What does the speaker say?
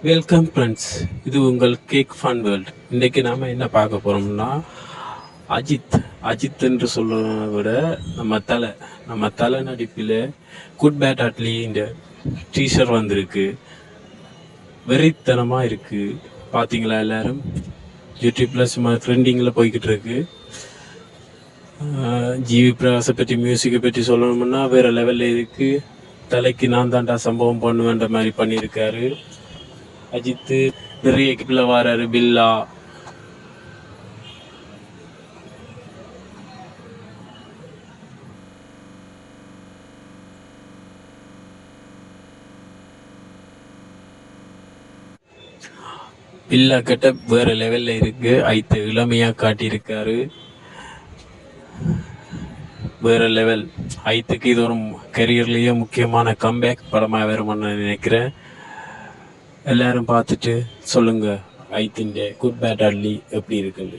Welcome friends, இது உங்கள் cake fun world. இன்றைக்கி நாம் என்ன பார்க்க போகிறோம்னா, அஜித் என்று சொல்லுவதை விட நம்ம தலை நடிப்பில் குட் பேட் அட்லி இந்த டீஷர்ட் வந்திருக்கு. வெறித்தனமாக இருக்குது. பார்த்தீங்களா எல்லோரும்? யூடியூப்பில் சும்மா ட்ரெண்டிங்கில் போய்கிட்டு இருக்கு. ஜிவி பிரகாசை பற்றி, மியூசிக்கை பற்றி சொல்லணும்னா வேறு லெவலில் இருக்குது. தலைக்கு நான் தாண்டா சம்பவம் பண்ணுவேன்ற மாதிரி பண்ணியிருக்காரு அஜித். நிறைய கிப்பில் வராரு. பில்லா, பில்லா கிட்ட வேற லெவல்ல இருக்கு. ஐத்த இளமையா காட்டியிருக்காரு. வேற லெவல். ஐத்துக்கு இது ஒரு கரியர்லேயே முக்கியமான கம்பேக் படமாக வருமானு நினைக்கிறேன். எல்லாரும் பார்த்துட்டு சொல்லுங்க ஐத்தின் குட் பேட் அட்லி எப்படி இருக்குது.